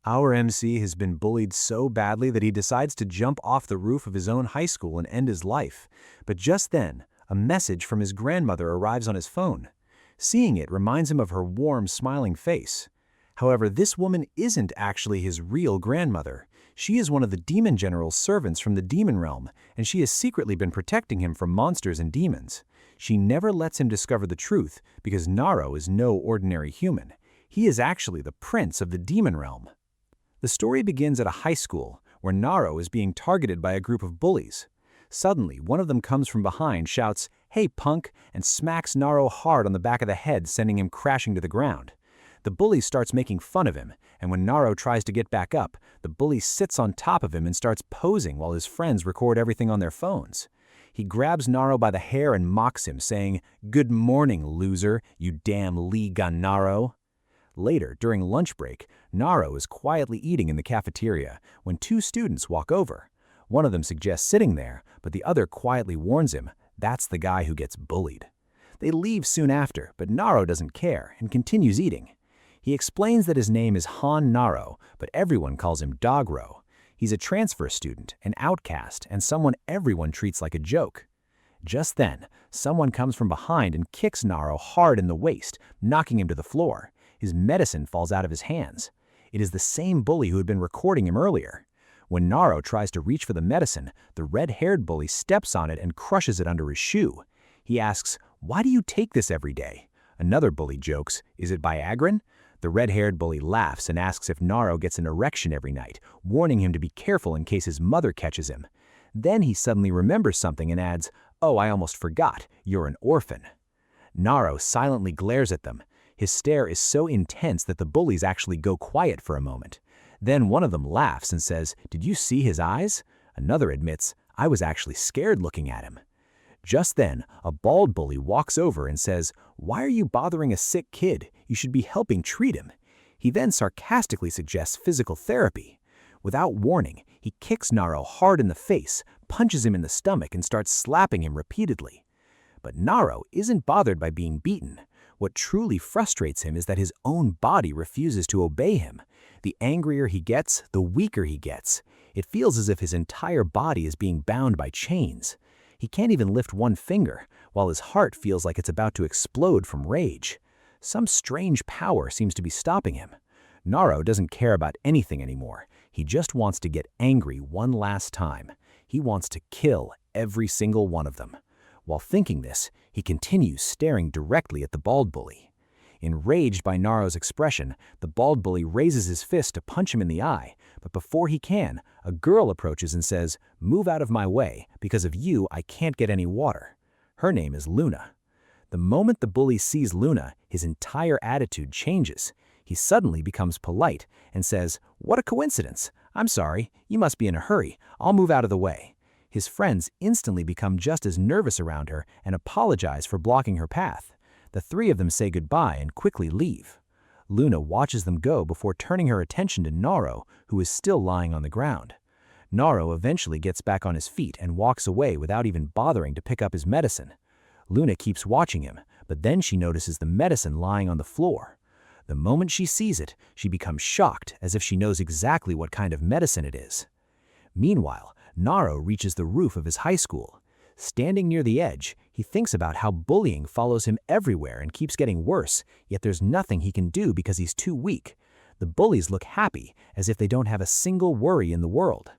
Our MC has been bullied so badly that he decides to jump off the roof of his own high school and end his life. But just then, a message from his grandmother arrives on his phone. Seeing it reminds him of her warm, smiling face. However, this woman isn't actually his real grandmother. She is one of the demon general's servants from the demon realm, and she has secretly been protecting him from monsters and demons. She never lets him discover the truth because Naro is no ordinary human. He is actually the prince of the demon realm. The story begins at a high school, where Naro is being targeted by a group of bullies. Suddenly, one of them comes from behind, shouts, "Hey, punk," and smacks Naro hard on the back of the head, sending him crashing to the ground. The bully starts making fun of him, and when Naro tries to get back up, the bully sits on top of him and starts posing while his friends record everything on their phones. He grabs Naro by the hair and mocks him, saying, "Good morning, loser, you damn Liga Naro." Later, during lunch break, Naro is quietly eating in the cafeteria when two students walk over. One of them suggests sitting there, but the other quietly warns him, that's the guy who gets bullied. They leave soon after, but Naro doesn't care and continues eating. He explains that his name is Han Naro, but everyone calls him Dogro. He's a transfer student, an outcast, and someone everyone treats like a joke. Just then, someone comes from behind and kicks Naro hard in the waist, knocking him to the floor. His medicine falls out of his hands. It is the same bully who had been recording him earlier. When Naro tries to reach for the medicine, the red-haired bully steps on it and crushes it under his shoe. He asks, "Why do you take this every day?" Another bully jokes, "Is it Viagra?" The red-haired bully laughs and asks if Naro gets an erection every night, warning him to be careful in case his mother catches him. Then he suddenly remembers something and adds, "Oh, I almost forgot, you're an orphan." Naro silently glares at them. His stare is so intense that the bullies actually go quiet for a moment. Then one of them laughs and says, "Did you see his eyes?" Another admits, "I was actually scared looking at him." Just then, a bald bully walks over and says, "Why are you bothering a sick kid? You should be helping treat him." He then sarcastically suggests physical therapy. Without warning, he kicks Naro hard in the face, punches him in the stomach, and starts slapping him repeatedly. But Naro isn't bothered by being beaten. What truly frustrates him is that his own body refuses to obey him. The angrier he gets, the weaker he gets. It feels as if his entire body is being bound by chains. He can't even lift one finger, while his heart feels like it's about to explode from rage. Some strange power seems to be stopping him. Naro doesn't care about anything anymore. He just wants to get angry one last time. He wants to kill every single one of them. While thinking this, he continues staring directly at the bald bully. Enraged by Naro's expression, the bald bully raises his fist to punch him in the eye, but before he can, a girl approaches and says, "Move out of my way, because of you I can't get any water." Her name is Luna. The moment the bully sees Luna, his entire attitude changes. He suddenly becomes polite and says, "What a coincidence. I'm sorry, you must be in a hurry. I'll move out of the way." His friends instantly become just as nervous around her and apologize for blocking her path. The three of them say goodbye and quickly leave. Luna watches them go before turning her attention to Naro, who is still lying on the ground. Naro eventually gets back on his feet and walks away without even bothering to pick up his medicine. Luna keeps watching him, but then she notices the medicine lying on the floor. The moment she sees it, she becomes shocked, as if she knows exactly what kind of medicine it is. Meanwhile, Naro reaches the roof of his high school. Standing near the edge, he thinks about how bullying follows him everywhere and keeps getting worse, yet there's nothing he can do because he's too weak. The bullies look happy, as if they don't have a single worry in the world.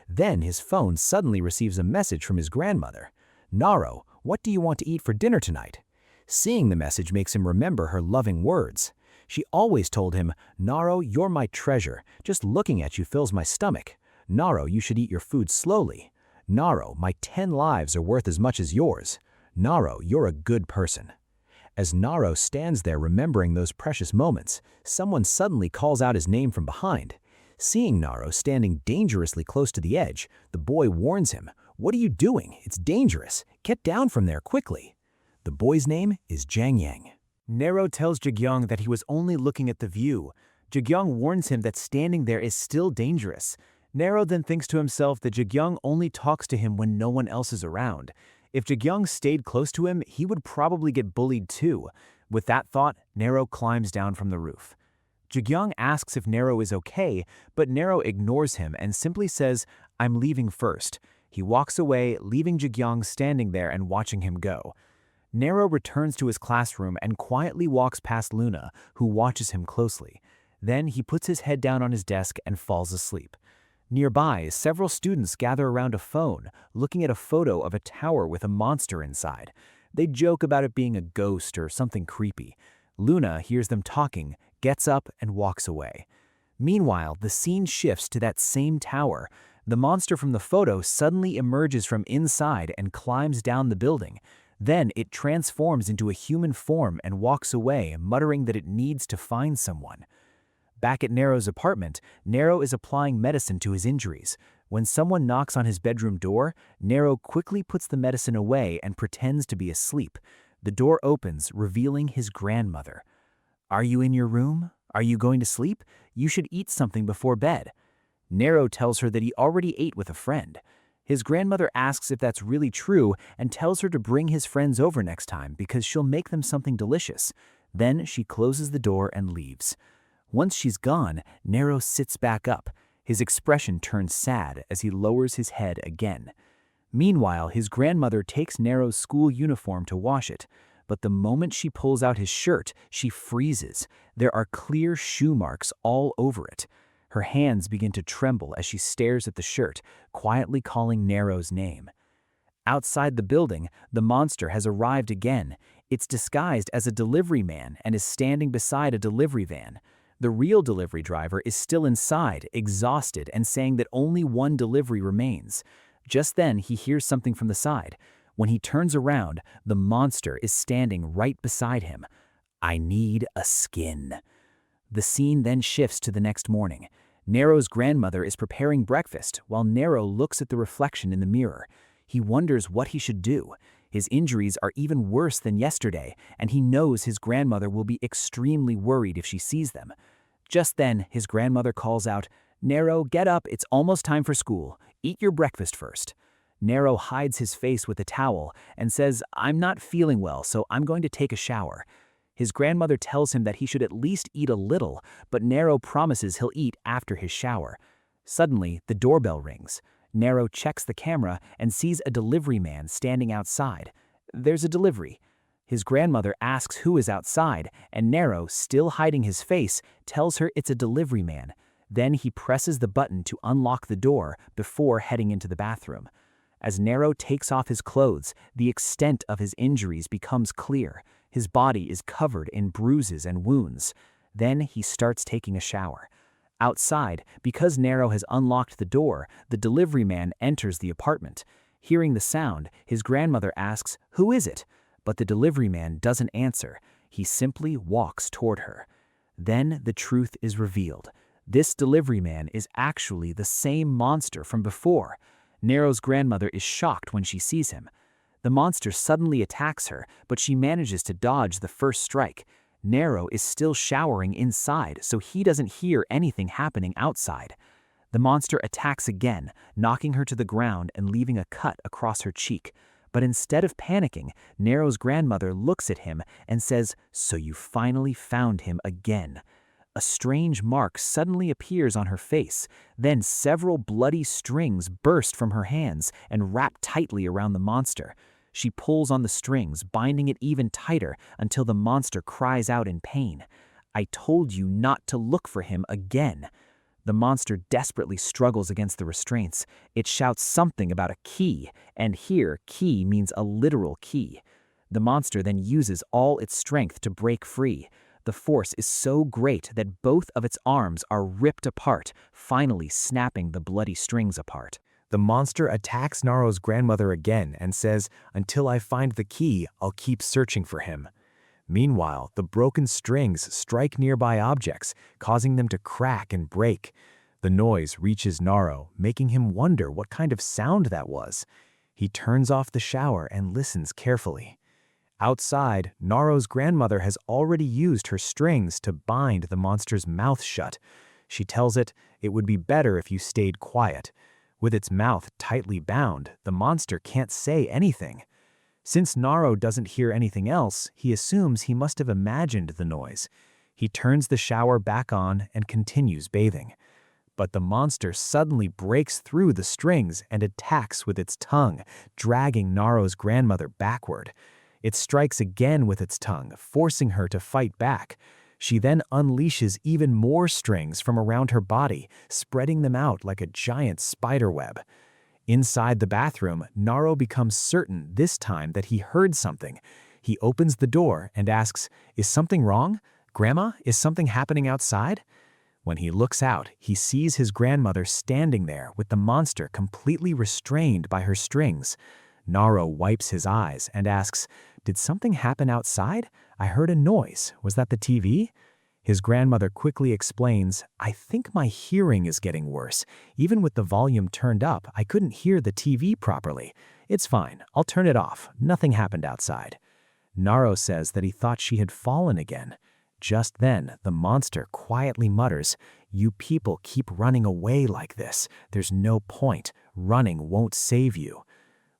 Then his phone suddenly receives a message from his grandmother. "Naro, what do you want to eat for dinner tonight?" Seeing the message makes him remember her loving words. She always told him, "Naro, you're my treasure. Just looking at you fills my stomach. Naro, you should eat your food slowly. Naro, my 10 lives are worth as much as yours. Naro, you're a good person." As Naro stands there remembering those precious moments, someone suddenly calls out his name from behind. Seeing Naro standing dangerously close to the edge, the boy warns him, "What are you doing? It's dangerous. Get down from there quickly." The boy's name is Jang Yang. Naro tells Jagyong that he was only looking at the view. Jagyong warns him that standing there is still dangerous. Naro then thinks to himself that Jagyong only talks to him when no one else is around. If Jagyong stayed close to him, he would probably get bullied too. With that thought, Naro climbs down from the roof. Jagyong asks if Nero is okay, but Nero ignores him and simply says, "I'm leaving first." He walks away, leaving Jagyong standing there and watching him go. Nero returns to his classroom and quietly walks past Luna, who watches him closely. Then he puts his head down on his desk and falls asleep. Nearby, several students gather around a phone, looking at a photo of a tower with a monster inside. They joke about it being a ghost or something creepy. Luna hears them talking, gets up, and walks away. Meanwhile, the scene shifts to that same tower. The monster from the photo suddenly emerges from inside and climbs down the building. Then it transforms into a human form and walks away, muttering that it needs to find someone. Back at Nero's apartment, Nero is applying medicine to his injuries. When someone knocks on his bedroom door, Nero quickly puts the medicine away and pretends to be asleep. The door opens, revealing his grandmother. "Are you in your room? Are you going to sleep? You should eat something before bed." Nero tells her that he already ate with a friend. His grandmother asks if that's really true and tells her to bring his friends over next time because she'll make them something delicious. Then she closes the door and leaves. Once she's gone, Nero sits back up. His expression turns sad as he lowers his head again. Meanwhile, his grandmother takes Nero's school uniform to wash it. But the moment she pulls out his shirt, she freezes. There are clear shoe marks all over it. Her hands begin to tremble as she stares at the shirt, quietly calling Nero's name. Outside the building, the monster has arrived again. It's disguised as a delivery man and is standing beside a delivery van. The real delivery driver is still inside, exhausted, and saying that only one delivery remains. Just then, he hears something from the side. When he turns around, the monster is standing right beside him. "I need a skin." The scene then shifts to the next morning. Nero's grandmother is preparing breakfast while Nero looks at the reflection in the mirror. He wonders what he should do. His injuries are even worse than yesterday, and he knows his grandmother will be extremely worried if she sees them. Just then, his grandmother calls out, "Nero, get up, it's almost time for school. Eat your breakfast first." Nero hides his face with a towel and says, "I'm not feeling well, so I'm going to take a shower." His grandmother tells him that he should at least eat a little, but Nero promises he'll eat after his shower. Suddenly, the doorbell rings. Nero checks the camera and sees a delivery man standing outside. There's a delivery. His grandmother asks who is outside, and Nero, still hiding his face, tells her it's a delivery man. Then he presses the button to unlock the door before heading into the bathroom. As Nero takes off his clothes, the extent of his injuries becomes clear. His body is covered in bruises and wounds. Then he starts taking a shower. Outside, because Nero has unlocked the door, the delivery man enters the apartment. Hearing the sound, his grandmother asks, "Who is it?" But the delivery man doesn't answer. He simply walks toward her. Then the truth is revealed. This delivery man is actually the same monster from before. Nero's grandmother is shocked when she sees him. The monster suddenly attacks her, but she manages to dodge the first strike. Nero is still showering inside, so he doesn't hear anything happening outside. The monster attacks again, knocking her to the ground and leaving a cut across her cheek. But instead of panicking, Nero's grandmother looks at him and says, "So you finally found him again." A strange mark suddenly appears on her face. Then several bloody strings burst from her hands and wrap tightly around the monster. She pulls on the strings, binding it even tighter until the monster cries out in pain. "I told you not to look for him again." The monster desperately struggles against the restraints. It shouts something about a key, and here key means a literal key. The monster then uses all its strength to break free. The force is so great that both of its arms are ripped apart, finally snapping the bloody strings apart. The monster attacks Nero's grandmother again and says, "Until I find the key, I'll keep searching for him." Meanwhile, the broken strings strike nearby objects, causing them to crack and break. The noise reaches Nero, making him wonder what kind of sound that was. He turns off the shower and listens carefully. Outside, Nero's grandmother has already used her strings to bind the monster's mouth shut. She tells it would be better if you stayed quiet. With its mouth tightly bound, the monster can't say anything. Since Nero doesn't hear anything else, he assumes he must have imagined the noise. He turns the shower back on and continues bathing. But the monster suddenly breaks through the strings and attacks with its tongue, dragging Naro's grandmother backward. It strikes again with its tongue, forcing her to fight back. She then unleashes even more strings from around her body, spreading them out like a giant spider web. Inside the bathroom, Naro becomes certain this time that he heard something. He opens the door and asks, "Is something wrong? Grandma, is something happening outside?" When he looks out, he sees his grandmother standing there with the monster completely restrained by her strings. Naro wipes his eyes and asks, "Did something happen outside? I heard a noise. Was that the TV?" His grandmother quickly explains, "I think my hearing is getting worse. Even with the volume turned up, I couldn't hear the TV properly. It's fine. I'll turn it off. Nothing happened outside." Naro says that he thought she had fallen again. Just then, the monster quietly mutters, "You people keep running away like this. There's no point. Running won't save you."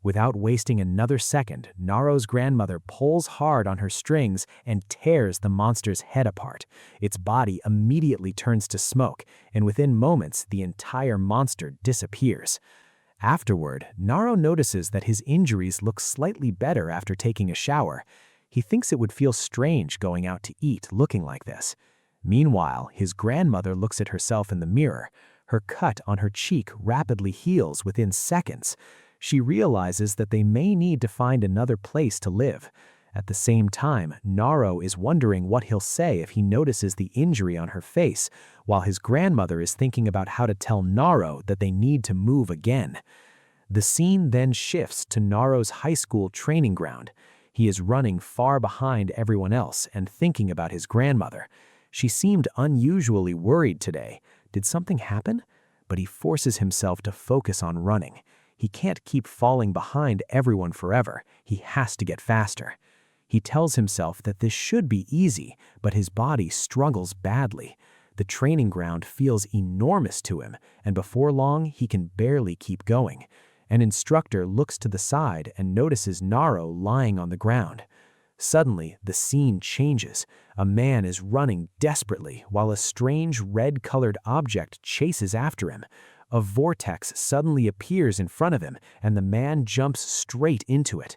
Without wasting another second, Naro's grandmother pulls hard on her strings and tears the monster's head apart. Its body immediately turns to smoke, and within moments, the entire monster disappears. Afterward, Naro notices that his injuries look slightly better after taking a shower. He thinks it would feel strange going out to eat looking like this. Meanwhile, his grandmother looks at herself in the mirror. Her cut on her cheek rapidly heals within seconds. She realizes that they may need to find another place to live. At the same time, Naro is wondering what he'll say if he notices the injury on her face, while his grandmother is thinking about how to tell Naro that they need to move again. The scene then shifts to Naro's high school training ground. He is running far behind everyone else and thinking about his grandmother. She seemed unusually worried today. Did something happen? But he forces himself to focus on running. He can't keep falling behind everyone forever. He has to get faster. He tells himself that this should be easy, but his body struggles badly. The training ground feels enormous to him, and before long, he can barely keep going. An instructor looks to the side and notices Naro lying on the ground. Suddenly, the scene changes. A man is running desperately while a strange red-colored object chases after him. A vortex suddenly appears in front of him, and the man jumps straight into it.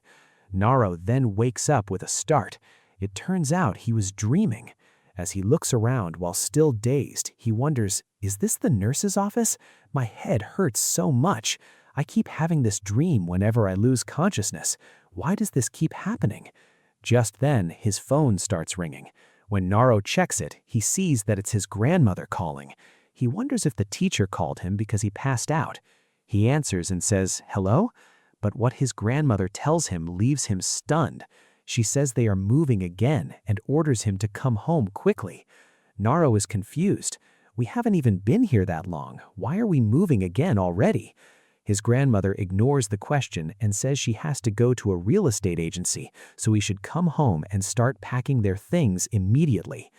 Naro then wakes up with a start. It turns out he was dreaming. As he looks around while still dazed, he wonders, "Is this the nurse's office? My head hurts so much. I keep having this dream whenever I lose consciousness. Why does this keep happening?" Just then, his phone starts ringing. When Naro checks it, he sees that it's his grandmother calling. He wonders if the teacher called him because he passed out. He answers and says, "Hello?" But what his grandmother tells him leaves him stunned. She says they are moving again and orders him to come home quickly. Naro is confused. "We haven't even been here that long. Why are we moving again already?" His grandmother ignores the question and says she has to go to a real estate agency, so he should come home and start packing their things immediately.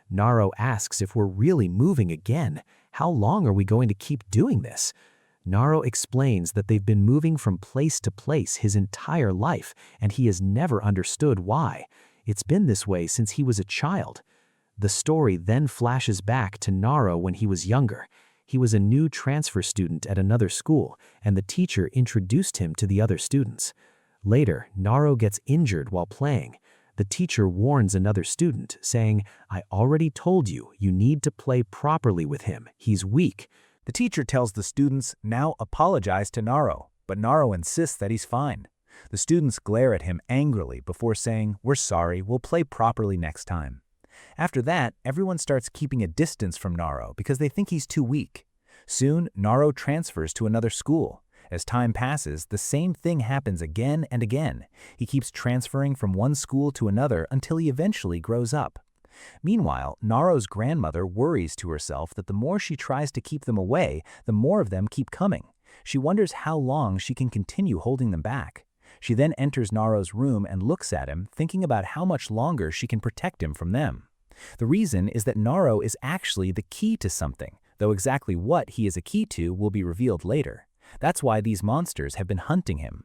Naro asks if we're really moving again. How long are we going to keep doing this? Naro explains that they've been moving from place to place his entire life, and he has never understood why. It's been this way since he was a child. The story then flashes back to Naro when he was younger. He was a new transfer student at another school, and the teacher introduced him to the other students. Later, Naro gets injured while playing. The teacher warns another student, saying, "I already told you, you need to play properly with him. He's weak." The teacher tells the students now apologize to Naro, but Naro insists that he's fine. The students glare at him angrily before saying, "We're sorry, we'll play properly next time." After that, everyone starts keeping a distance from Naro because they think he's too weak. Soon, Naro transfers to another school. As time passes, the same thing happens again and again. He keeps transferring from one school to another until he eventually grows up. Meanwhile, Naro's grandmother worries to herself that the more she tries to keep them away, the more of them keep coming. She wonders how long she can continue holding them back. She then enters Naro's room and looks at him, thinking about how much longer she can protect him from them. The reason is that Naro is actually the key to something, though exactly what he is a key to will be revealed later. That's why these monsters have been hunting him.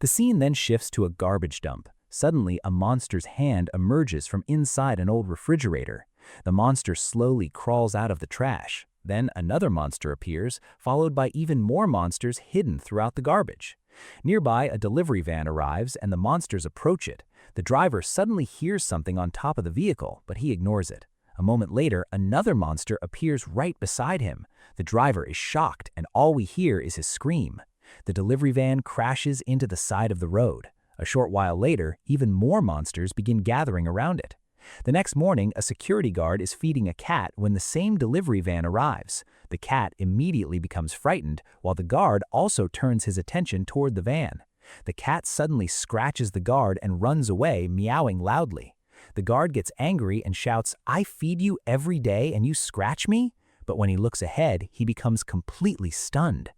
The scene then shifts to a garbage dump. Suddenly, a monster's hand emerges from inside an old refrigerator. The monster slowly crawls out of the trash. Then another monster appears, followed by even more monsters hidden throughout the garbage. Nearby, a delivery van arrives and the monsters approach it. The driver suddenly hears something on top of the vehicle, but he ignores it. A moment later, another monster appears right beside him. The driver is shocked, and all we hear is his scream. The delivery van crashes into the side of the road. A short while later, even more monsters begin gathering around it. The next morning, a security guard is feeding a cat when the same delivery van arrives. The cat immediately becomes frightened, while the guard also turns his attention toward the van. The cat suddenly scratches the guard and runs away, meowing loudly. The guard gets angry and shouts, "I feed you every day and you scratch me?" But when he looks ahead, he becomes completely stunned.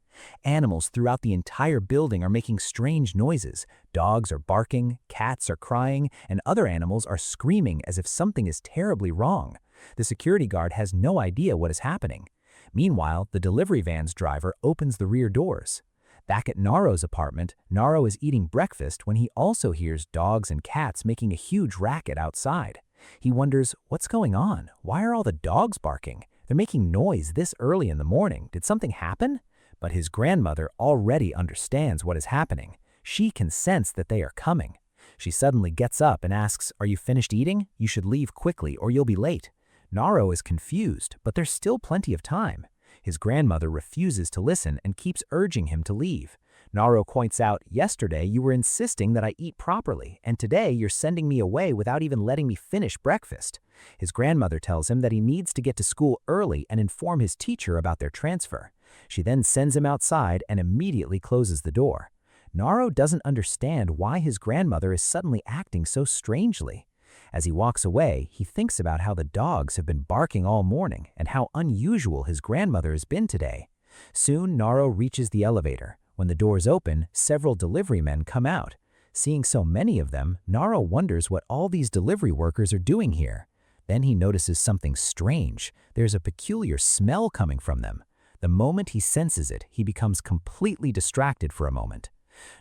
Animals throughout the entire building are making strange noises. Dogs are barking, cats are crying, and other animals are screaming as if something is terribly wrong. The security guard has no idea what is happening. Meanwhile, the delivery van's driver opens the rear doors. Back at Naro's apartment, Naro is eating breakfast when he also hears dogs and cats making a huge racket outside. He wonders, what's going on? Why are all the dogs barking? They're making noise this early in the morning. Did something happen? But his grandmother already understands what is happening. She can sense that they are coming. She suddenly gets up and asks, "Are you finished eating? You should leave quickly or you'll be late." Naro is confused, but there's still plenty of time. His grandmother refuses to listen and keeps urging him to leave. Naro points out, "Yesterday you were insisting that I eat properly, and today you're sending me away without even letting me finish breakfast." His grandmother tells him that he needs to get to school early and inform his teacher about their transfer. She then sends him outside and immediately closes the door. Naro doesn't understand why his grandmother is suddenly acting so strangely. As he walks away, he thinks about how the dogs have been barking all morning and how unusual his grandmother has been today. Soon, Naro reaches the elevator. When the doors open, several delivery men come out. Seeing so many of them, Naro wonders what all these delivery workers are doing here. Then he notices something strange. There's a peculiar smell coming from them. The moment he senses it, he becomes completely distracted for a moment.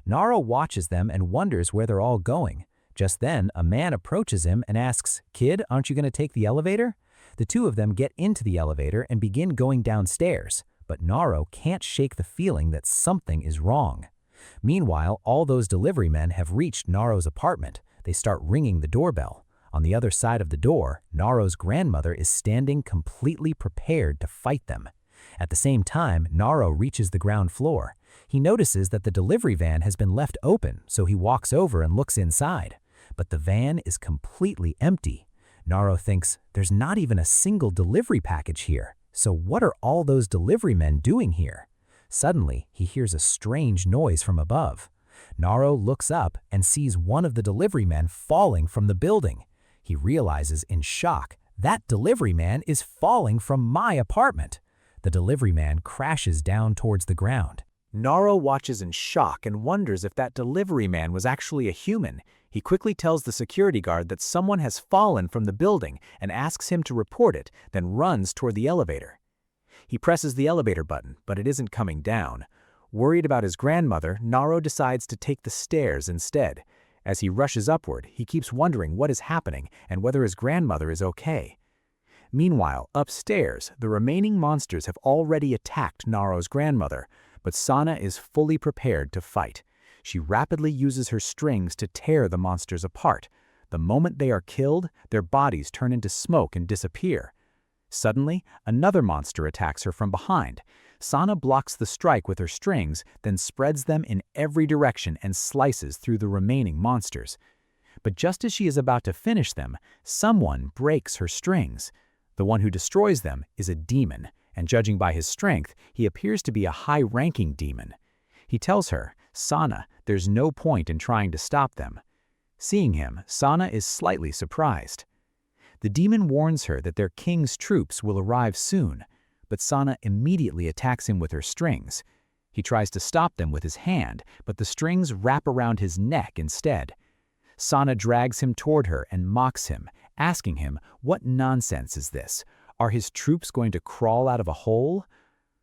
Naro watches them and wonders where they're all going. Just then, a man approaches him and asks, "Kid, aren't you going to take the elevator?" The two of them get into the elevator and begin going downstairs, but Naro can't shake the feeling that something is wrong. Meanwhile, all those delivery men have reached Naro's apartment. They start ringing the doorbell. On the other side of the door, Naro's grandmother is standing completely prepared to fight them. At the same time, Naro reaches the ground floor. He notices that the delivery van has been left open, so he walks over and looks inside. But the van is completely empty. Naro thinks, there's not even a single delivery package here. So what are all those delivery men doing here? Suddenly, he hears a strange noise from above. Naro looks up and sees one of the delivery men falling from the building. He realizes in shock, that delivery man is falling from my apartment. The delivery man crashes down towards the ground. Naro watches in shock and wonders if that delivery man was actually a human. He quickly tells the security guard that someone has fallen from the building and asks him to report it, then runs toward the elevator. He presses the elevator button, but it isn't coming down. Worried about his grandmother, Naro decides to take the stairs instead. As he rushes upward, he keeps wondering what is happening and whether his grandmother is okay. Meanwhile, upstairs, the remaining monsters have already attacked Naro's grandmother, but Sana is fully prepared to fight. She rapidly uses her strings to tear the monsters apart. The moment they are killed, their bodies turn into smoke and disappear. Suddenly, another monster attacks her from behind. Sana blocks the strike with her strings, then spreads them in every direction and slices through the remaining monsters. But just as she is about to finish them, someone breaks her strings. The one who destroys them is a demon, and judging by his strength, he appears to be a high-ranking demon. He tells her, "Sana, there's no point in trying to stop them." Seeing him, Sana is slightly surprised. The demon warns her that their king's troops will arrive soon, but Sana immediately attacks him with her strings. He tries to stop them with his hand, but the strings wrap around his neck instead. Sana drags him toward her and mocks him, asking him, "What nonsense is this? Are his troops going to crawl out of a hole?"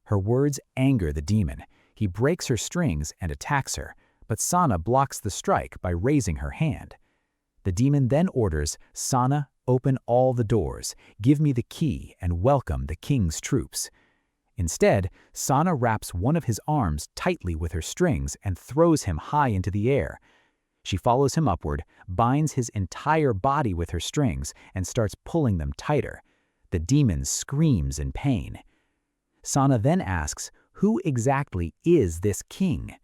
Her words anger the demon. He breaks her strings and attacks her, but Sana blocks the strike by raising her hand. The demon then orders, "Sana, Open all the doors, give me the key, and welcome the king's troops. Instead, Sana wraps one of his arms tightly with her strings and throws him high into the air. She follows him upward, binds his entire body with her strings, and starts pulling them tighter. The demon screams in pain. Sana then asks, who exactly is this king?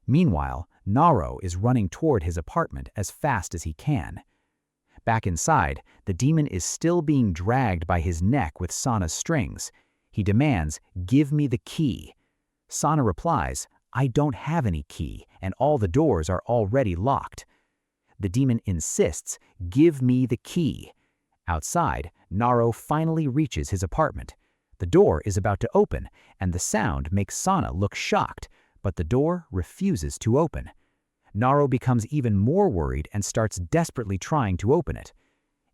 Meanwhile, Naro is running toward his apartment as fast as he can. Back inside, the demon is still being dragged by his neck with Sana's strings. He demands, give me the key. Sana replies, I don't have any key, and all the doors are already locked. The demon insists, give me the key. Outside, Naro finally reaches his apartment. The door is about to open, and the sound makes Sana look shocked, but the door refuses to open. Naro becomes even more worried and starts desperately trying to open it.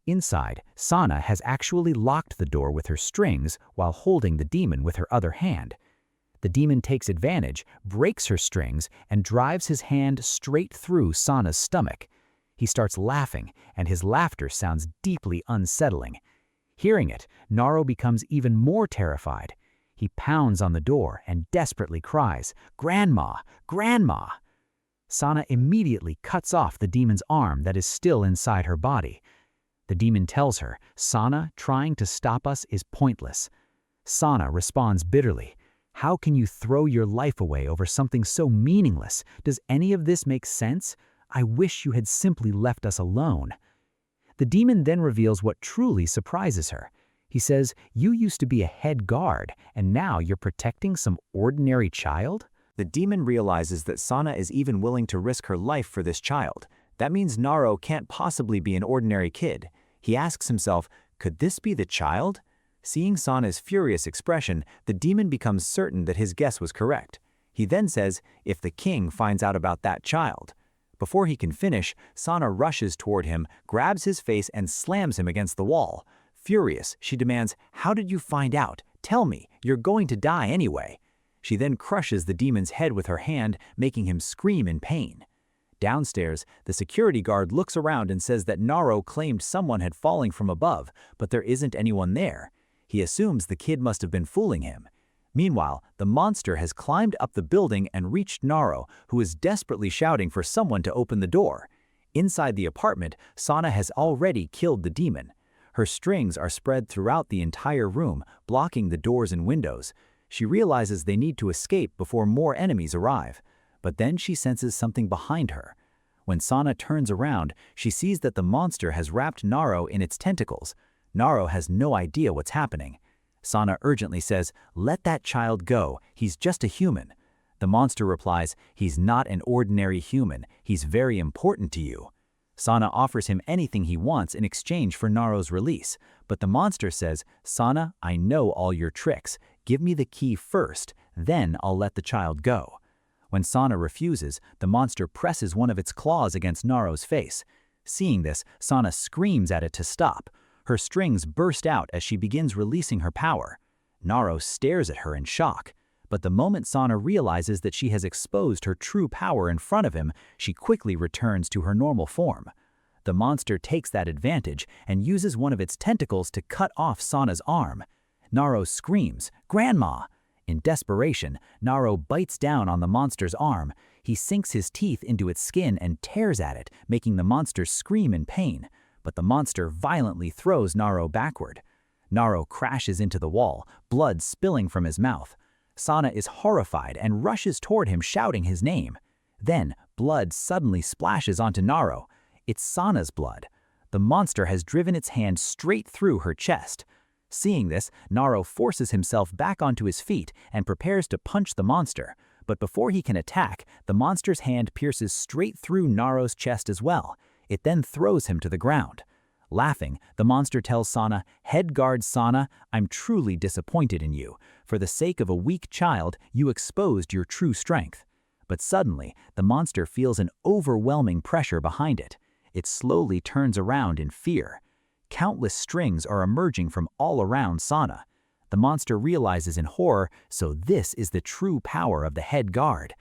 Inside, Sana has actually locked the door with her strings while holding the demon with her other hand. The demon takes advantage, breaks her strings, and drives his hand straight through Sana's stomach. He starts laughing, and his laughter sounds deeply unsettling. Hearing it, Naro becomes even more terrified. He pounds on the door and desperately cries, "Grandma! Grandma!" Sana immediately cuts off the demon's arm that is still inside her body. The demon tells her, Sana, trying to stop us is pointless. Sana responds bitterly, how can you throw your life away over something so meaningless? Does any of this make sense? I wish you had simply left us alone. The demon then reveals what truly surprises her. He says, you used to be a head guard, and now you're protecting some ordinary child? The demon realizes that Sana is even willing to risk her life for this child. That means Naro can't possibly be an ordinary kid. He asks himself, could this be the child? Seeing Sana's furious expression, the demon becomes certain that his guess was correct. He then says, if the king finds out about that child. Before he can finish, Sana rushes toward him, grabs his face and slams him against the wall. Furious, she demands, how did you find out? Tell me, you're going to die anyway. She then crushes the demon's head with her hand, making him scream in pain. Downstairs, the security guard looks around and says that Naro claimed someone had fallen from above, but there isn't anyone there. He assumes the kid must have been fooling him. Meanwhile, the monster has climbed up the building and reached Naro, who is desperately shouting for someone to open the door. Inside the apartment, Sana has already killed the demon. Her strings are spread throughout the entire room, blocking the doors and windows. She realizes they need to escape before more enemies arrive. But then she senses something behind her. When Sana turns around, she sees that the monster has wrapped Naro in its tentacles. Naro has no idea what's happening. Sana urgently says, let that child go, he's just a human. The monster replies, he's not an ordinary human, he's very important to you. Sana offers him anything he wants in exchange for Naro's release, but the monster says, Sana, I know all your tricks. Give me the key first, then I'll let the child go. When Sana refuses, the monster presses one of its claws against Naro's face. Seeing this, Sana screams at it to stop. Her strings burst out as she begins releasing her power. Naro stares at her in shock. But the moment Sana realizes that she has exposed her true power in front of him, she quickly returns to her normal form. The monster takes that advantage and uses one of its tentacles to cut off Sana's arm. Naro screams, Grandma! In desperation, Naro bites down on the monster's arm. He sinks his teeth into its skin and tears at it, making the monster scream in pain. But the monster violently throws Naro backward. Naro crashes into the wall, blood spilling from his mouth. Sana is horrified and rushes toward him shouting his name. Then, blood suddenly splashes onto Naro. It's Sana's blood. The monster has driven its hand straight through her chest. Seeing this, Naro forces himself back onto his feet and prepares to punch the monster. But before he can attack, the monster's hand pierces straight through Naro's chest as well. It then throws him to the ground. Laughing, the monster tells Sana, Head guard Sana, I'm truly disappointed in you. For the sake of a weak child, you exposed your true strength. But suddenly, the monster feels an overwhelming pressure behind it. It slowly turns around in fear. Countless strings are emerging from all around Sana. The monster realizes in horror, so this is the true power of the head guard.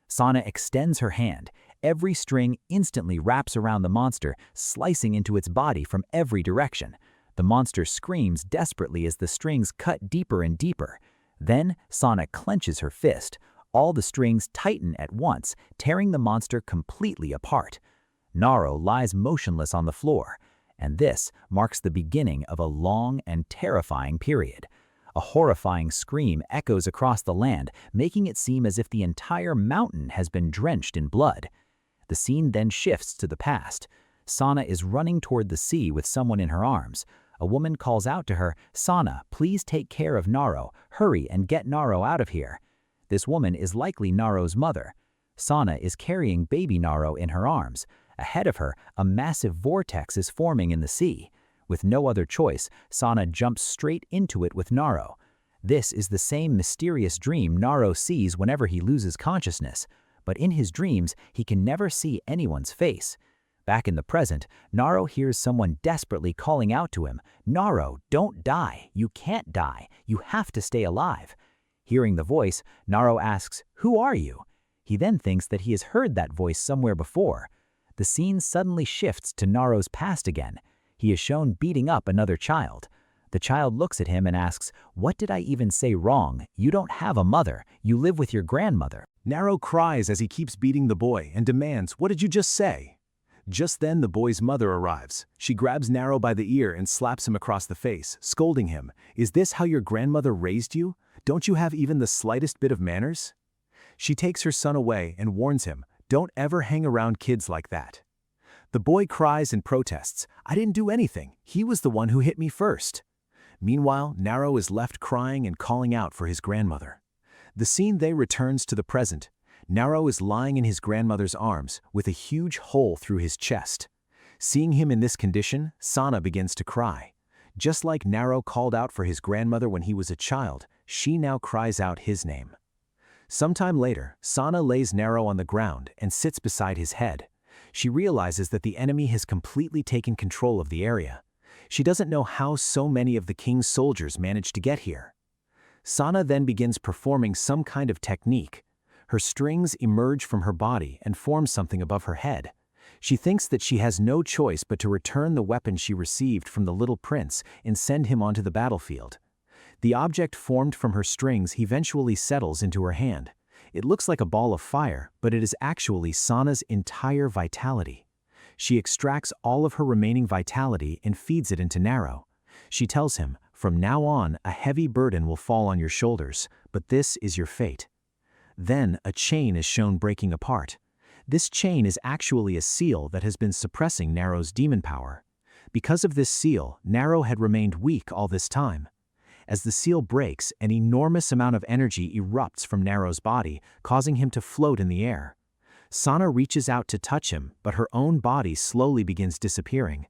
Sana extends her hand. Every string instantly wraps around the monster, slicing into its body from every direction. The monster screams desperately as the strings cut deeper and deeper. Then, Sana clenches her fist. All the strings tighten at once, tearing the monster completely apart. Naro lies motionless on the floor, and this marks the beginning of a long and terrifying period. A horrifying scream echoes across the land, making it seem as if the entire mountain has been drenched in blood. The scene then shifts to the past. Sana is running toward the sea with someone in her arms. A woman calls out to her, "Sana, please take care of Naro. Hurry and get Naro out of here." This woman is likely Naro's mother. Sana is carrying baby Naro in her arms. Ahead of her, a massive vortex is forming in the sea. With no other choice, Sana jumps straight into it with Naro. This is the same mysterious dream Naro sees whenever he loses consciousness, but in his dreams, he can never see anyone's face. Back in the present, Naro hears someone desperately calling out to him, "Naro, don't die. You can't die. You have to stay alive." Hearing the voice, Naro asks, "Who are you?" He then thinks that he has heard that voice somewhere before. The scene suddenly shifts to Naro's past again. He is shown beating up another child. The child looks at him and asks, "What did I even say wrong? You don't have a mother. You live with your grandmother." Naro cries as he keeps beating the boy and demands, "What did you just say?" Just then the boy's mother arrives. She grabs Naro by the ear and slaps him across the face, scolding him, "Is this how your grandmother raised you? Don't you have even the slightest bit of manners?" She takes her son away and warns him, "Don't ever hang around kids like that." The boy cries and protests, "I didn't do anything. He was the one who hit me first." Meanwhile, Naro is left crying and calling out for his grandmother. The scene then returns to the present. Naro is lying in his grandmother's arms with a huge hole through his chest. Seeing him in this condition, Sana begins to cry. Just like Naro called out for his grandmother when he was a child, she now cries out his name. Sometime later, Sana lays Naro on the ground and sits beside his head. She realizes that the enemy has completely taken control of the area. She doesn't know how so many of the king's soldiers managed to get here. Sana then begins performing some kind of technique. Her strings emerge from her body and form something above her head. She thinks that she has no choice but to return the weapon she received from the little prince and send him onto the battlefield. The object formed from her strings eventually settles into her hand. It looks like a ball of fire, but it is actually Sana's entire vitality. She extracts all of her remaining vitality and feeds it into Naro. She tells him, "From now on, a heavy burden will fall on your shoulders, but this is your fate." Then a chain is shown breaking apart. This chain is actually a seal that has been suppressing Naro's demon power. Because of this seal, Naro had remained weak all this time. As the seal breaks, an enormous amount of energy erupts from Naro's body, causing him to float in the air. Sana reaches out to touch him, but her own body slowly begins disappearing.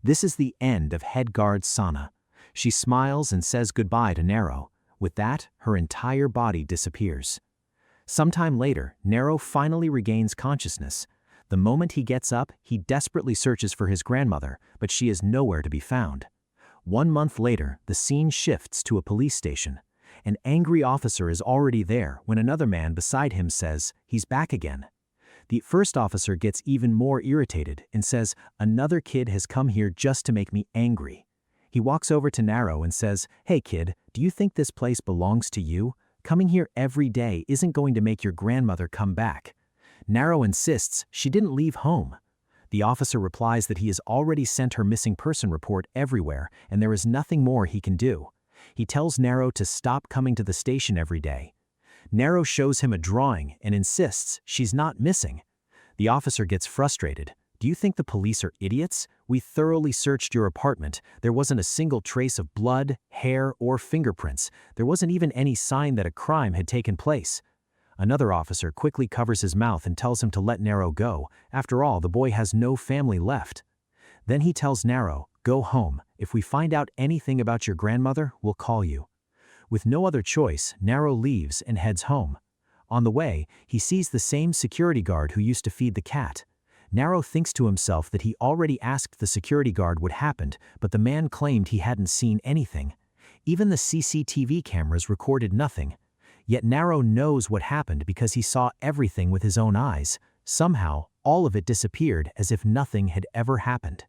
This is the end of head guard Sana. She smiles and says goodbye to Naro. With that, her entire body disappears. Sometime later, Naro finally regains consciousness. The moment he gets up, he desperately searches for his grandmother, but she is nowhere to be found. 1 month later, the scene shifts to a police station. An angry officer is already there when another man beside him says, "He's back again." The first officer gets even more irritated and says, "Another kid has come here just to make me angry." He walks over to Naro and says, "Hey kid, do you think this place belongs to you? Coming here every day isn't going to make your grandmother come back." Naro insists she didn't leave home. The officer replies that he has already sent her missing person report everywhere and there is nothing more he can do. He tells Naro to stop coming to the station every day. Naro shows him a drawing and insists she's not missing. The officer gets frustrated. "Do you think the police are idiots? We thoroughly searched your apartment. There wasn't a single trace of blood, hair, or fingerprints. There wasn't even any sign that a crime had taken place." Another officer quickly covers his mouth and tells him to let Naro go. After all, the boy has no family left. Then he tells Naro, "Go home. If we find out anything about your grandmother, we'll call you." With no other choice, Naro leaves and heads home. On the way, he sees the same security guard who used to feed the cat. Naro thinks to himself that he already asked the security guard what happened, but the man claimed he hadn't seen anything. Even the CCTV cameras recorded nothing. Yet Naro knows what happened because he saw everything with his own eyes. Somehow, All of it disappeared as if nothing had ever happened.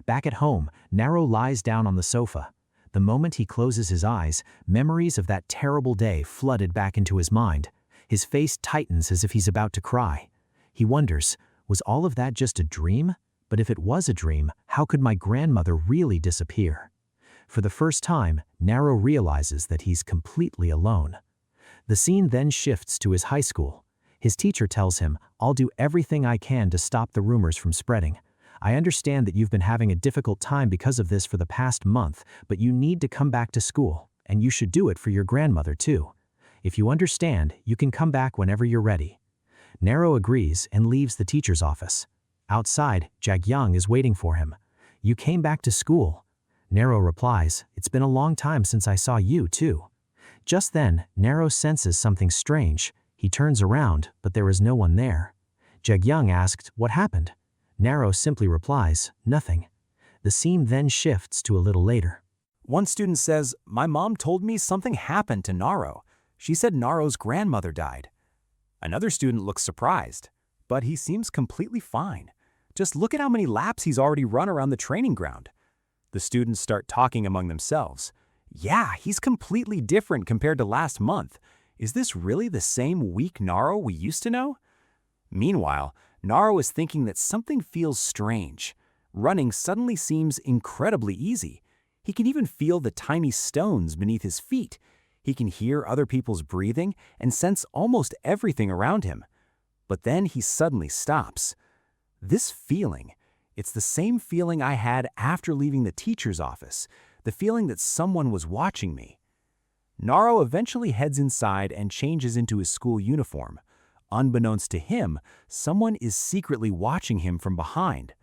Back at home, Naro lies down on the sofa. The moment he closes his eyes, memories of that terrible day flooded back into his mind. His face tightens as if he's about to cry. He wonders, was all of that just a dream? But if it was a dream, how could my grandmother really disappear? For the first time, Naro realizes that he's completely alone. The scene then shifts to his high school. His teacher tells him, "I'll do everything I can to stop the rumors from spreading. I understand that you've been having a difficult time because of this for the past month, but you need to come back to school, and you should do it for your grandmother too. If you understand, you can come back whenever you're ready." Naro agrees and leaves the teacher's office. Outside, Jagyang is waiting for him. "You came back to school." Naro replies, "It's been a long time since I saw you too." Just then, Naro senses something strange. He turns around, but there is no one there. Jagyang asked, "What happened?" Naro simply replies, "Nothing." The scene then shifts to a little later. One student says, "My mom told me something happened to Naro. She said Naro's grandmother died." Another student looks surprised, but he seems completely fine. Just look at how many laps he's already run around the training ground. The students start talking among themselves. "Yeah, he's completely different compared to last month. Is this really the same weak Naro we used to know?" Meanwhile, Naro is thinking that something feels strange. Running suddenly seems incredibly easy. He can even feel the tiny stones beneath his feet. He can hear other people's breathing and sense almost everything around him. But then he suddenly stops. This feeling, it's the same feeling I had after leaving the teacher's office, the feeling that someone was watching me. Naro eventually heads inside and changes into his school uniform. Unbeknownst to him, someone is secretly watching him from behind.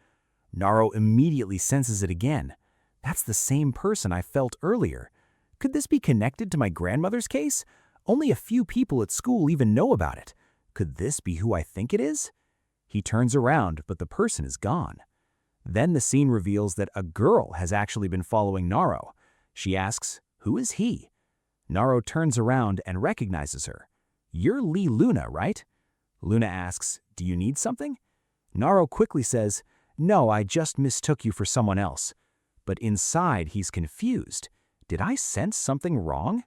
Naro immediately senses it again. That's the same person I felt earlier. Could this be connected to my grandmother's case? Only a few people at school even know about it. Could this be who I think it is? He turns around, but the person is gone. Then the scene reveals that a girl has actually been following Naro. She asks, "Who is he?" Naro turns around and recognizes her. "You're Lee Luna, right?" Luna asks, "Do you need something?" Naro quickly says, "No, I just mistook you for someone else." But inside, he's confused. Did I sense something wrong?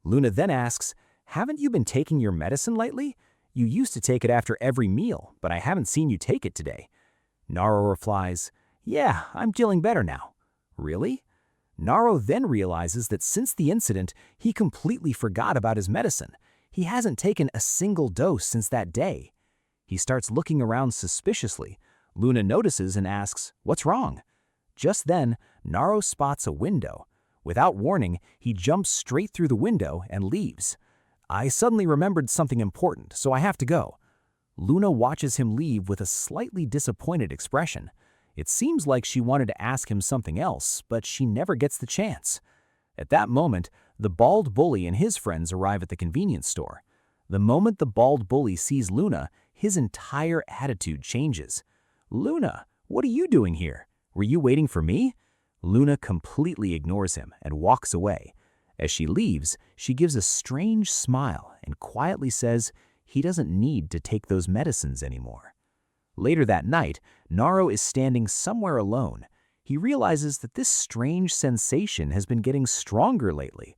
Luna then asks, "Haven't you been taking your medicine lately? You used to take it after every meal, but I haven't seen you take it today." Naro replies, "Yeah, I'm feeling better now." "Really?" Naro then realizes that since the incident, he completely forgot about his medicine. He hasn't taken a single dose since that day. He starts looking around suspiciously. Luna notices and asks, "What's wrong?" Just then, Naro spots a window. Without warning, he jumps straight through the window and leaves. "I suddenly remembered something important, so I have to go." Luna watches him leave with a slightly disappointed expression. It seems like she wanted to ask him something else, but she never gets the chance. At that moment, the bald bully and his friends arrive at the convenience store. The moment the bald bully sees Luna, his entire attitude changes. "Luna, what are you doing here? Were you waiting for me?" Luna completely ignores him and walks away. As she leaves, she gives a strange smile and quietly says he doesn't need to take those medicines anymore. Later that night, Naro is standing somewhere alone. He realizes that this strange sensation has been getting stronger lately.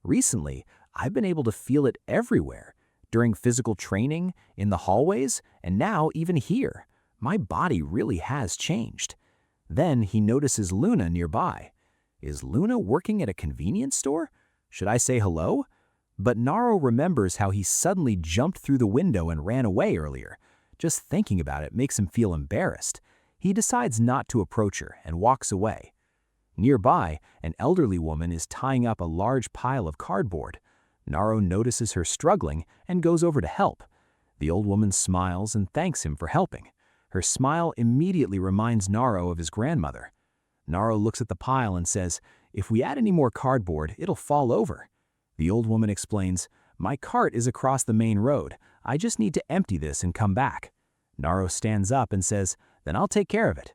Recently, I've been able to feel it everywhere, during physical training, in the hallways, and now even here. My body really has changed. Then he notices Luna nearby. Is Luna working at a convenience store? Should I say hello? But Naro remembers how he suddenly jumped through the window and ran away earlier. Just thinking about it makes him feel embarrassed. He decides not to approach her and walks away. Nearby, an elderly woman is tying up a large pile of cardboard. Naro notices her struggling and goes over to help. The old woman smiles and thanks him for helping. Her smile immediately reminds Naro of his grandmother. Naro looks at the pile and says, "If we add any more cardboard, it'll fall over." The old woman explains, "My cart is across the main road. I just need to empty this and come back." Naro stands up and says, "Then I'll take care of it."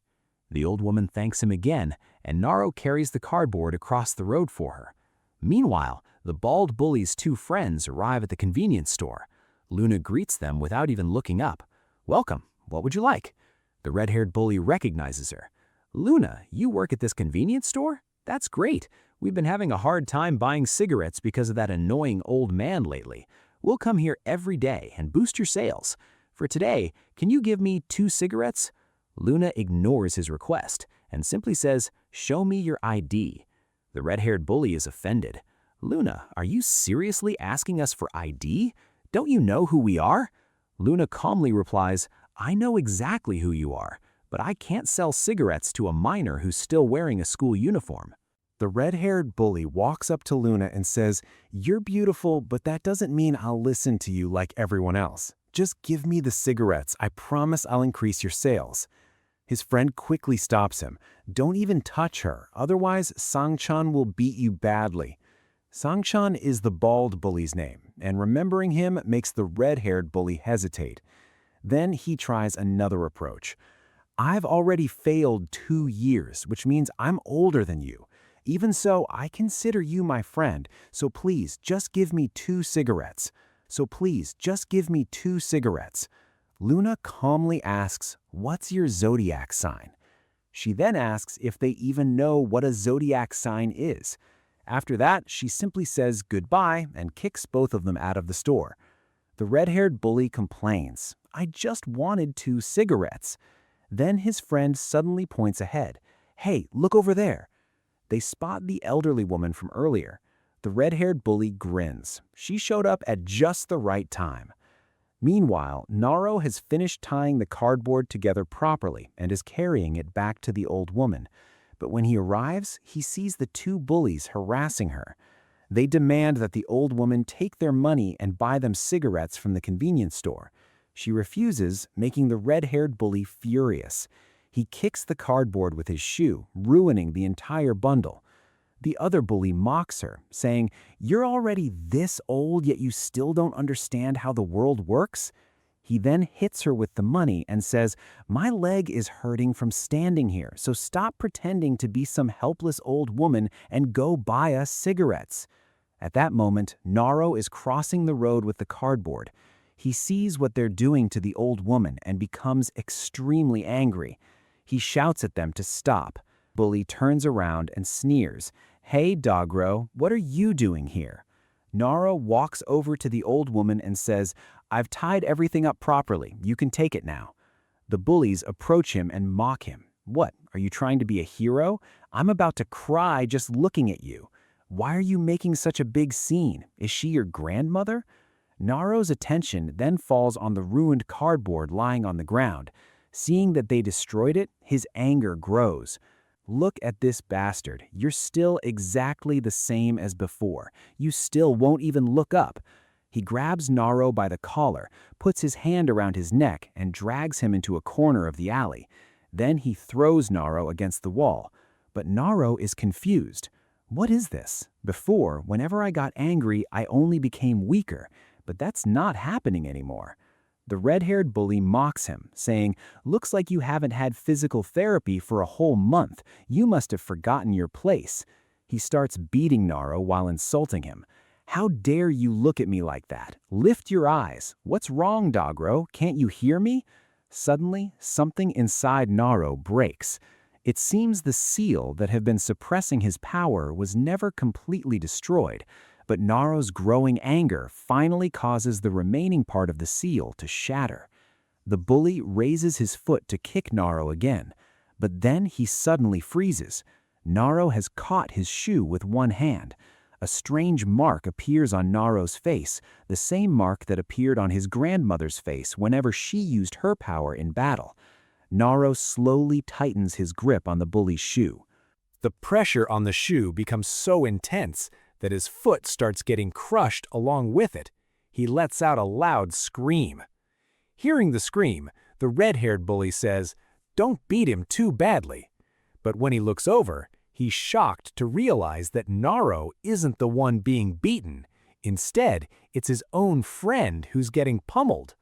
The old woman thanks him again, and Naro carries the cardboard across the road for her. Meanwhile, the bald bully's two friends arrive at the convenience store. Luna greets them without even looking up. "Welcome. what would you like? The red-haired bully recognizes her. Luna, you work at this convenience store? That's great. We've been having a hard time buying cigarettes because of that annoying old man lately. We'll come here every day and boost your sales. For today, can you give me 2 cigarettes? Luna ignores his request and simply says, "Show me your ID." The red-haired bully is offended. Luna, are you seriously asking us for ID? Don't you know who we are? Luna calmly replies, I know exactly who you are, but I can't sell cigarettes to a minor who's still wearing a school uniform. The red-haired bully walks up to Luna and says, "You're beautiful, but that doesn't mean I'll listen to you like everyone else. Just give me the cigarettes. I promise I'll increase your sales." His friend quickly stops him. "Don't even touch her, otherwise Sang-chan will beat you badly." Sang-chan is the bald bully's name, and remembering him makes the red-haired bully hesitate. Then he tries another approach. "I've already failed 2 years, which means I'm older than you. Even so, I consider you my friend, so please just give me 2 cigarettes. Luna calmly asks, "What's your zodiac sign?" She then asks if they even know what a zodiac sign is. After that, she simply says goodbye and kicks both of them out of the store. The red-haired bully complains, "I just wanted 2 cigarettes." Then his friend suddenly points ahead. "Hey, look over there." They spot the elderly woman from earlier. The red-haired bully grins. She showed up at just the right time. Meanwhile, Naro has finished tying the cardboard together properly and is carrying it back to the old woman. But when he arrives, he sees the 2 bullies harassing her. They demand that the old woman take their money and buy them cigarettes from the convenience store. She refuses, making the red-haired bully furious. He kicks the cardboard with his shoe, ruining the entire bundle. The other bully mocks her, saying, "You're already this old, yet you still don't understand how the world works?" He then hits her with the money and says, "My leg is hurting from standing here, so stop pretending to be some helpless old woman and go buy us cigarettes." At that moment, Naro is crossing the road with the cardboard. He sees what they're doing to the old woman and becomes extremely angry. He shouts at them to stop. Bully turns around and sneers. "Hey, Dogro, what are you doing here?" Naro walks over to the old woman and says, "I've tied everything up properly. You can take it now." The bullies approach him and mock him. "What, are you trying to be a hero? I'm about to cry just looking at you. Why are you making such a big scene? Is she your grandmother?" Naro's attention then falls on the ruined cardboard lying on the ground. Seeing that they destroyed it, his anger grows. "Look at this bastard. You're still exactly the same as before. You still won't even look up." He grabs Naro by the collar, puts his hand around his neck, and drags him into a corner of the alley. Then he throws Naro against the wall. But Naro is confused. "What is this? Before, whenever I got angry, I only became weaker, but that's not happening anymore." The red-haired bully mocks him, saying, "Looks like you haven't had physical therapy for a whole month. You must have forgotten your place." He starts beating Naro while insulting him. "How dare you look at me like that? Lift your eyes. What's wrong, Dogro? Can't you hear me?" Suddenly, something inside Naro breaks. It seems the seal that had been suppressing his power was never completely destroyed. But Naro's growing anger finally causes the remaining part of the seal to shatter. The bully raises his foot to kick Naro again, but then he suddenly freezes. Naro has caught his shoe with one hand. A strange mark appears on Naro's face, the same mark that appeared on his grandmother's face whenever she used her power in battle. Naro slowly tightens his grip on the bully's shoe. The pressure on the shoe becomes so intense that his foot starts getting crushed along with it. He lets out a loud scream. Hearing the scream, the red-haired bully says, "Don't beat him too badly." But when he looks over, he's shocked to realize that Naro isn't the one being beaten. Instead, it's his own friend who's getting pummeled.